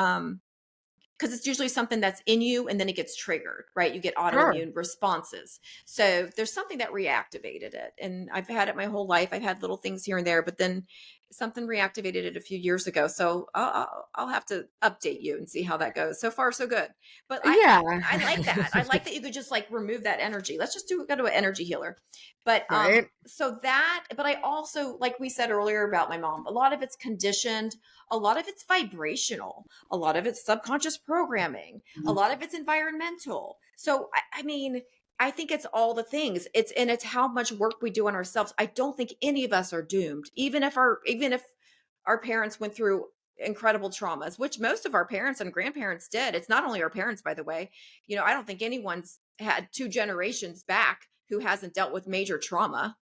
because it's usually something that's in you and then it gets triggered, right? You get Sure. autoimmune responses. So there's something that reactivated it. And I've had it my whole life. I've had little things here and there, but then something reactivated it a few years ago. So I'll have to update you and see how that goes. So far, so good. But Yeah. I like that. I like that you could just like remove that energy. Let's just go to an energy healer. But Right. so that, but I also, like we said earlier about my mom, a lot of it's conditioned, a lot of it's vibrational, a lot of it's subconscious programming, a lot of it's environmental. So I mean, I think it's all the things. It's how much work we do on ourselves. I don't think any of us are doomed, even if our parents went through incredible traumas, which most of our parents and grandparents did. It's not only our parents, by the way. You know, I don't think anyone's had two generations back who hasn't dealt with major trauma.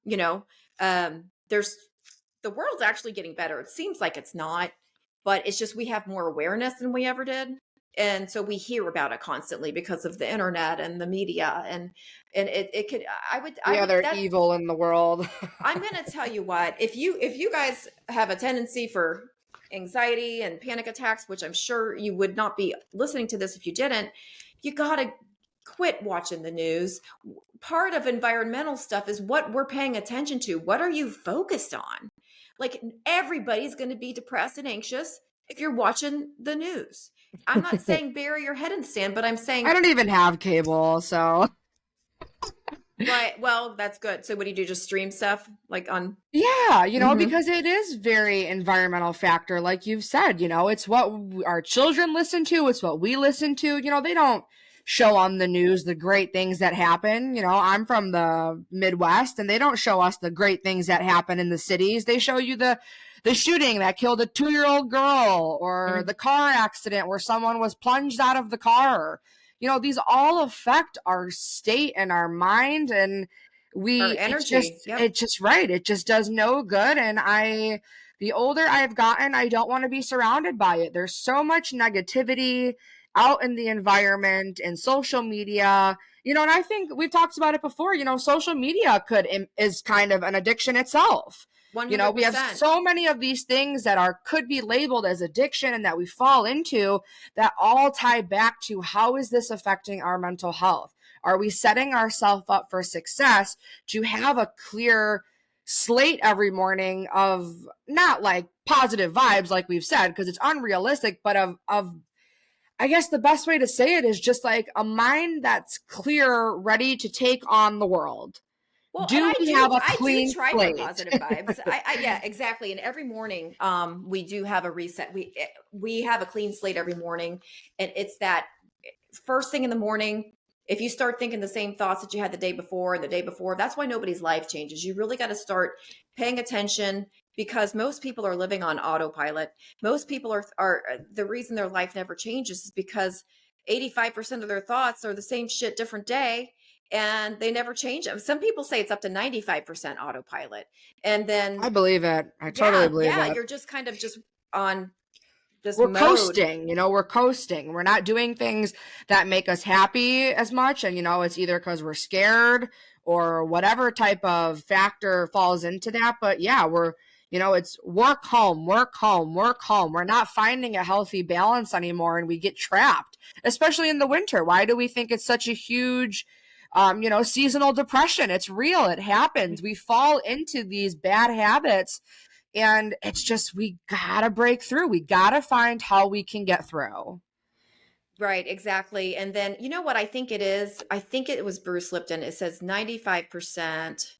You know, there's the world's actually getting better. It seems like it's not, but it's just we have more awareness than we ever did. And so we hear about it constantly because of the internet and the media and it could I Yeah, would they're that evil in the world. I'm going to tell you what, if you guys have a tendency for anxiety and panic attacks, which I'm sure you would not be listening to this if you didn't, you got to quit watching the news. Part of environmental stuff is what we're paying attention to. What are you focused on? Like everybody's going to be depressed and anxious if you're watching the news. I'm not saying bury your head in the sand, but I'm I saying, don't even have cable, so right, well, that's good. So what do? Just stream stuff like on yeah, Mhm. because it is very environmental factor, like you've said, it's what our children listen to, it's what we listen to. They don't show on the news the great things that happen. I'm from the Midwest, and they don't show us the great things that happen in the cities. They show you the shooting that killed a 2-year-old girl, or Mhm. the car accident where someone was plunged out of the car. These all affect our state and our mind, and Our we it's energy. just Yep. it's just right, it just does no good. And the older I've gotten, I don't want to be surrounded by it. There's so much negativity out in the environment and social media. And I think we've talked about it before. Social media is kind of an addiction itself. We have 100%. so many of these things that could be labeled as addiction and that we fall into, that all tie back to, how is this affecting our mental health? Are we setting ourselves up for success to have a clear slate every morning of, not like positive vibes like we've said, because it's unrealistic, but of I guess the best way to say it is just like a mind that's clear, ready to take on the world. Well, and Do we have a I do clean try for slate? positive vibes. Yeah, exactly. And every morning, we do have a reset. We have a clean slate every morning, and it's that first thing in the morning. If you start thinking the same thoughts that you had the day before and the day before, that's why nobody's life changes. You really got to start paying attention, because most people are living on autopilot. Most people are the reason their life never changes is because 85% of their thoughts are the same shit different day, and they never change them. Some people say it's up to 95% autopilot. And I then believe it. I totally yeah, believe yeah, it. you're just kind of just on this We're mode. coasting, we're coasting. We're not doing things that make us happy as much. And, it's either because we're scared or whatever type of factor falls into that. But yeah, it's work home, work home, work home. We're not finding a healthy balance anymore, and we get trapped, especially in the winter. Why do we think it's such a huge, seasonal depression? It's real. It happens. We fall into these bad habits, and it's just, we gotta break through. We gotta find how we can get through. Right, exactly. And then you know what I think it is? I think it was Bruce Lipton. It says 95%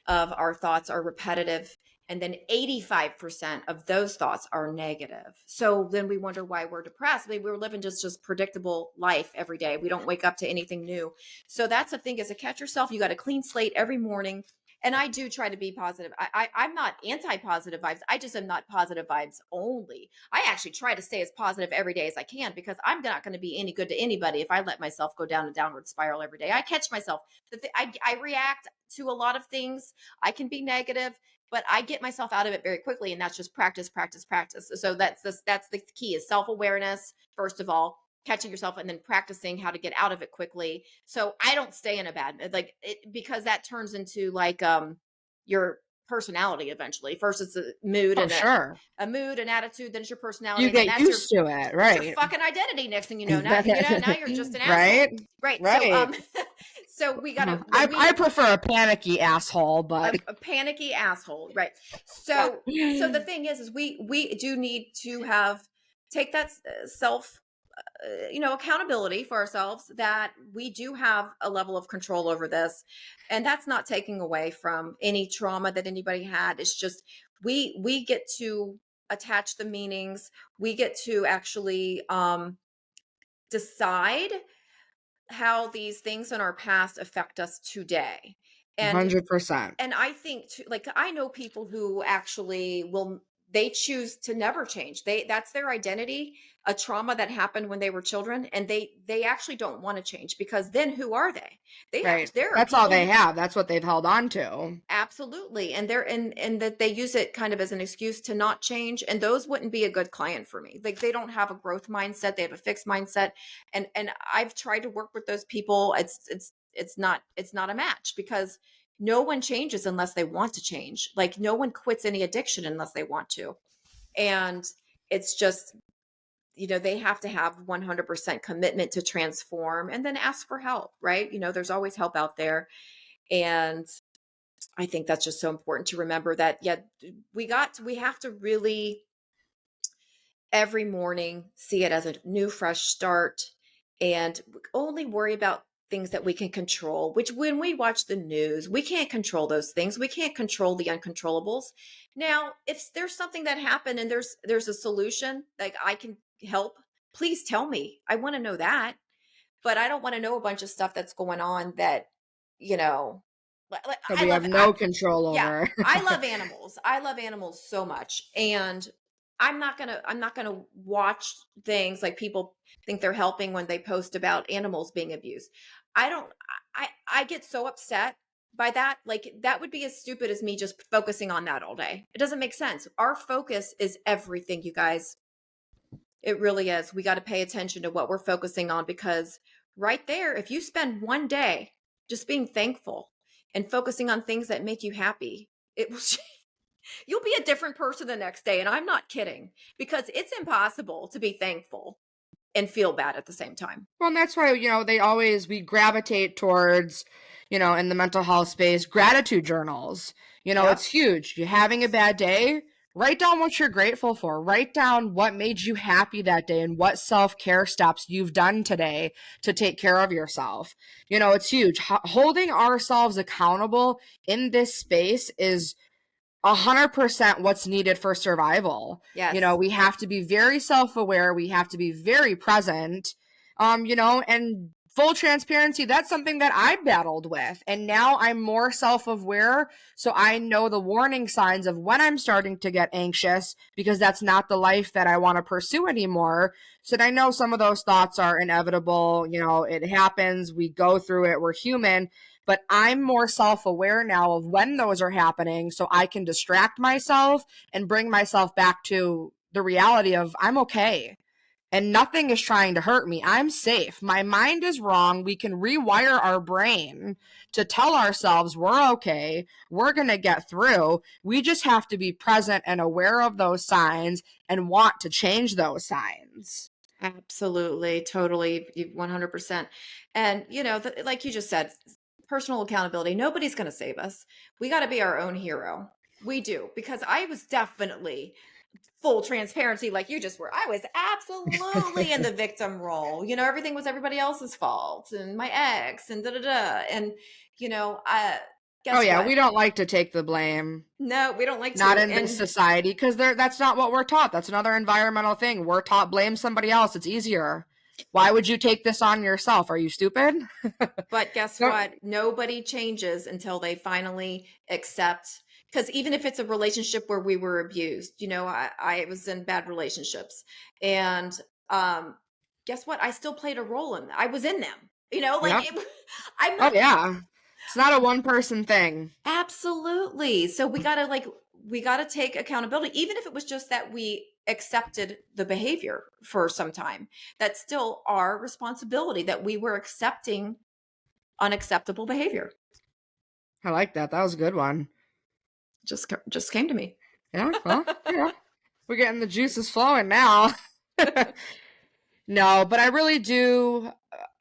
of our thoughts are repetitive, and then 85% of those thoughts are negative. So then we wonder why we're depressed. I mean, we're living just predictable life every day. We don't wake up to anything new. So that's the thing, is to catch yourself. You got a clean slate every morning. And I do try to be positive. I'm not anti-positive vibes. I just am not positive vibes only. I actually try to stay as positive every day as I can, because I'm not going to be any good to anybody if I let myself go down a downward spiral every day. I catch myself. I react to a lot of things. I can be negative, but I get myself out of it very quickly, and that's just practice, practice, practice. So that's the key, is self-awareness first of all, catching yourself, and then practicing how to get out of it quickly. So I don't stay in a bad because that turns into like your personality eventually. First it's a mood Oh, and sure. a mood and attitude, then it's your personality, You and then get used to it, that's your right? fucking identity. Next thing you know, now you're just an asshole. Right? Right. So Right. So we gotta I prefer a panicky asshole, but a panicky asshole, right? So the thing is we do need to have take that self accountability for ourselves, that we do have a level of control over this, and that's not taking away from any trauma that anybody had. It's just we get to attach the meanings. We get to actually decide how these things in our past affect us today. and 100%. and I think too, like I know people who actually will, they choose to never change. That's their identity, a trauma that happened when they were children, and they actually don't want to change, because then who are they? Right. There are That's all people they who have. That's what they've held on to. absolutely, and they're and that they use it kind of as an excuse to not change, and those wouldn't be a good client for me. Like they don't have a growth mindset, they have a fixed mindset, and I've tried to work with those people. It's not a match, because no one changes unless they want to change. Like no one quits any addiction unless they want to. And it's just, they have to have 100% commitment to transform, and then ask for help, right? There's always help out there. And I think that's just so important to remember, that yeah, we have to really every morning see it as a new fresh start, and only worry about things that we can control. Which, when we watch the news, we can't control those things. We can't control the uncontrollables. Now, if there's something that happened and there's a solution, like I can help, please tell me. I want to know that. But I don't want to know a bunch of stuff that's going on that, you know, That I we love have no control yeah, over. I love animals. I love animals so much. And I'm not going to watch things like people think they're helping when they post about animals being abused. I don't I get so upset by that. Like that would be as stupid as me just focusing on that all day. It doesn't make sense. Our focus is everything, you guys. It really is. We got to pay attention to what we're focusing on, because right there, if you spend one day just being thankful and focusing on things that make you happy, it will you'll be a different person the next day. And I'm not kidding, because it's impossible to be thankful and feel bad at the same time. Well, and that's why, we gravitate towards, in the mental health space, gratitude journals. It's Yep. huge. You're having a bad day, write down what you're grateful for. Write down what made you happy that day and what self-care steps you've done today to take care of yourself. It's huge. Holding ourselves accountable in this space is 100% what's needed for survival. Yes. We have to be very self-aware. We have to be very present. And full transparency, that's something that I battled with. And now I'm more self-aware. So I know the warning signs of when I'm starting to get anxious, because that's not the life that I want to pursue anymore. So I know some of those thoughts are inevitable. It happens. We go through it. We're human. But I'm more self-aware now of when those are happening, so I can distract myself and bring myself back to the reality of I'm okay and nothing is trying to hurt me. I'm safe. My mind is wrong. We can rewire our brain to tell ourselves we're okay. We're going to get through. We just have to be present and aware of those signs and want to change those signs. Absolutely. Totally. 100%. And, like you just said, personal accountability. Nobody's going to save us. We got to be our own hero. We do. Because I was definitely, full transparency, like you just were, I was absolutely in the victim role. Everything was everybody else's fault, and my ex, and da da da. And, Oh, guess yeah. what? We don't like to take the blame. No, we don't like Not to. in this society, because that's not what we're taught. That's another environmental thing. We're taught blame somebody else. It's easier. Why would you take this on yourself? Are you stupid? But guess No. what? Nobody changes until they finally accept. Because even if it's a relationship where we were abused, I was in bad relationships. And guess what? I still played a role in I was in them. Yep. I'm Oh, not yeah. It's not a one person thing. absolutely. So we gotta take accountability, even if it was just that we accepted the behavior for some time. That's still our responsibility, that we were accepting unacceptable behavior. I like that. That was a good one. Just came to me. Yeah. Well, we're getting the juices flowing now. No, but I really do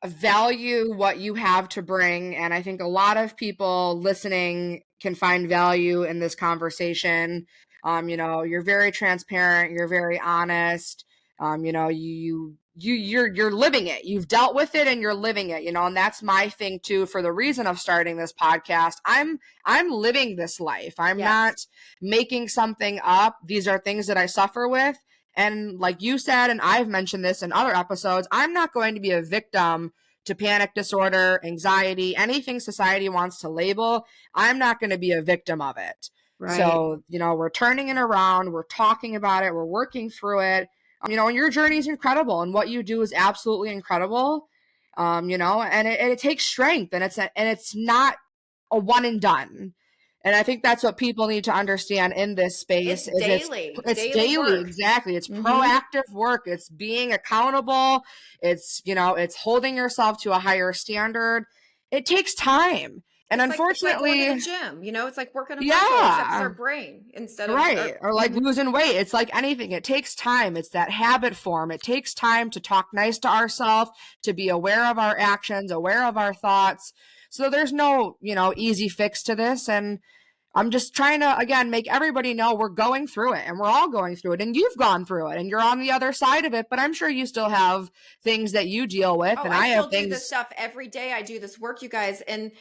value what you have to bring. And I think a lot of people listening can find value in this conversation. You're very transparent, you're very honest. You're living it. You've dealt with it and you're living it, and that's my thing too, for the reason of starting this podcast. I'm living this life. I'm Yes. not making something up. These are things that I suffer with. And like you said, and I've mentioned this in other episodes, I'm not going to be a victim to panic disorder, anxiety, anything society wants to label. I'm not going to be a victim of it. Right. So, we're turning it around, we're talking about it, we're working through it. And your journey is incredible, and what you do is absolutely incredible. And it takes strength, and it's not a one and done. And I think that's what people need to understand in this space It's is it's daily daily. work. Exactly. It's Hmm. proactive work. It's being accountable. It's holding yourself to a higher standard. It takes time. And It's like going to the unfortunately, gym, it's like working a muscle, except it's our yeah, brain instead of right. Or like mhm. losing weight. It's like anything. It takes time. It's that habit form. It takes time to talk nice to ourselves, to be aware of our actions, aware of our thoughts. So there's no, easy fix to this. And I'm just trying to, again, make everybody know we're going through it, and we're all going through it, and you've gone through it and you're on the other side of it, but I'm sure you still have things that you deal with, Oh, and I I have still do this things. stuff every day. I do this work, you guys. And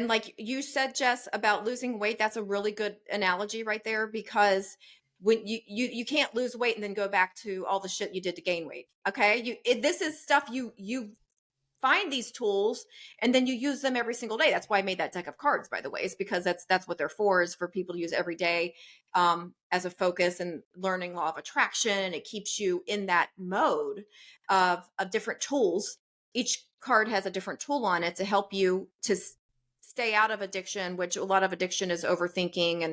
like you said, Jess, about losing weight, that's a really good analogy right there, because when you can't lose weight and then go back to all the shit you did to gain weight. Okay? This is stuff you find these tools and then you use them every single day. That's why I made that deck of cards, by the way, is because that's what they're for, is for people to use every day, as a focus and learning law of attraction. And it keeps you in that mode of different tools. Each card has a different tool on it to help you to stay out of addiction, which a lot of addiction is overthinking,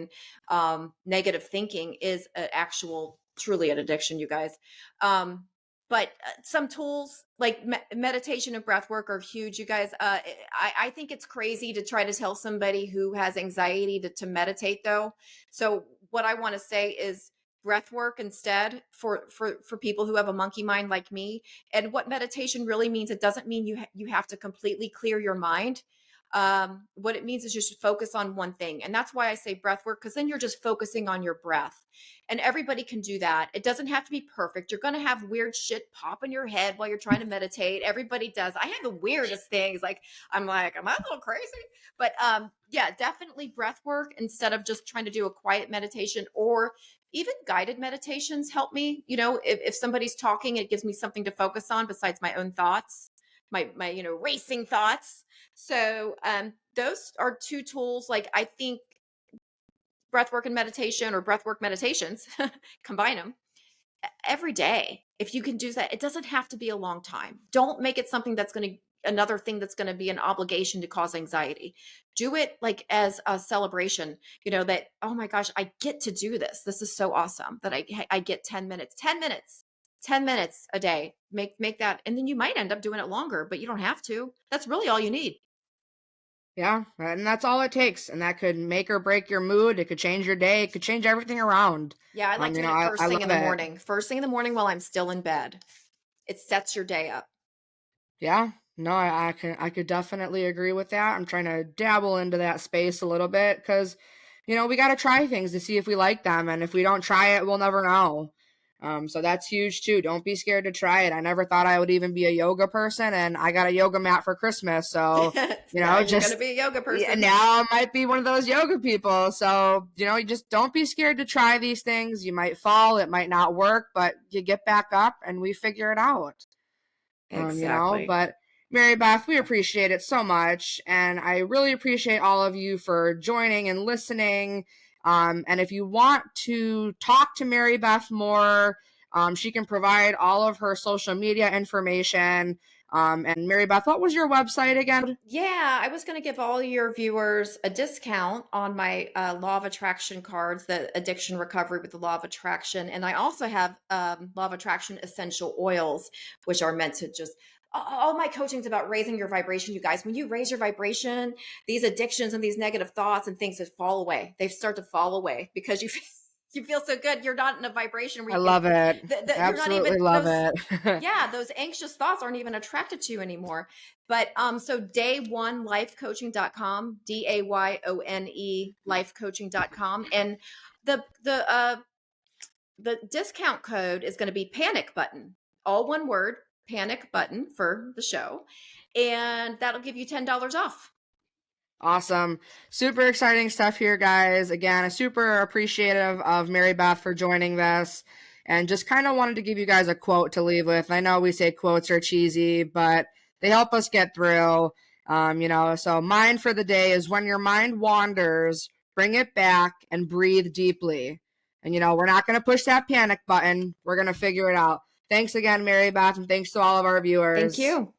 and negative thinking is actual truly an addiction, you guys. But some tools like meditation and breath work are huge, you guys. I think it's crazy to try to tell somebody who has anxiety to meditate, though. So what I want to say is breath work instead, for people who have a monkey mind like me. And what meditation really means, it doesn't mean you have to completely clear your mind. What it means is just focus on one thing. And that's why I say breath work, because then you're just focusing on your breath. And everybody can do that. It doesn't have to be perfect. You're going to have weird shit pop in your head while you're trying to meditate. Everybody does. I have the weirdest things. Like, am I a little crazy? But yeah, definitely breath work instead of just trying to do a quiet meditation, or even guided meditations help me. If somebody's talking, it gives me something to focus on besides my own thoughts, my racing thoughts. So those are two tools. Like, I think breathwork and meditation, or breathwork meditations, combine them every day. If you can do that, it doesn't have to be a long time. Don't make it something that's going to another thing that's going to be an obligation to cause anxiety. Do it like as a celebration, that, oh my gosh, I get to do this. This is so awesome that I get 10 minutes, 10 minutes, 10 minutes a day. Make that, and then you might end up doing it longer, but you don't have to. That's really all you need. Yeah, and that's all it takes, and that could make or break your mood. It could change your day. It could change everything around. Yeah, I like doing it I first thing in love the it. morning. First thing in the morning while I'm still in bed. It sets your day up. Yeah, no, I could definitely agree with that. I'm trying to dabble into that space a little bit because, we got to try things to see if we like them, and if we don't try it, we'll never know. So that's huge too. Don't be scared to try it. I never thought I would even be a yoga person, and I got a yoga mat for Christmas. So, Now you're going to just be a yoga yeah, person. now I might be one of those yoga people. So, you just don't be scared to try these things. You might fall, it might not work, but you get back up and we figure it out. Exactly. But Mary Beth, we appreciate it so much. And I really appreciate all of you for joining and listening. And if you want to talk to Mary Beth more, she can provide all of her social media information. And Mary Beth, what was your website again? Yeah, I was going to give all your viewers a discount on my Law of Attraction cards, the Addiction Recovery with the Law of Attraction. And I also have Law of Attraction essential oils, which are meant to just, all my coaching is about raising your vibration, you guys. When you raise your vibration, these addictions and these negative thoughts and things just fall away. They start to fall away because you You feel so good. You're not in a vibration where I you can, love it. you're not even Absolutely love those, it. yeah, those anxious thoughts aren't even attracted to you anymore. But so day1lifecoaching.com, DAYONE lifecoaching.com. And the discount code is going to be panic button, all one word, panic button for the show. And that'll give you $10 off. Awesome. Super exciting stuff here, guys. Again, super appreciative of Mary Beth for joining this, and just kind of wanted to give you guys a quote to leave with. I know we say quotes are cheesy, but they help us get through. So mine for the day is, when your mind wanders, bring it back and breathe deeply. And, we're not going to push that panic button. We're going to figure it out. Thanks again, Mary Beth, and thanks to all of our Thank viewers. you.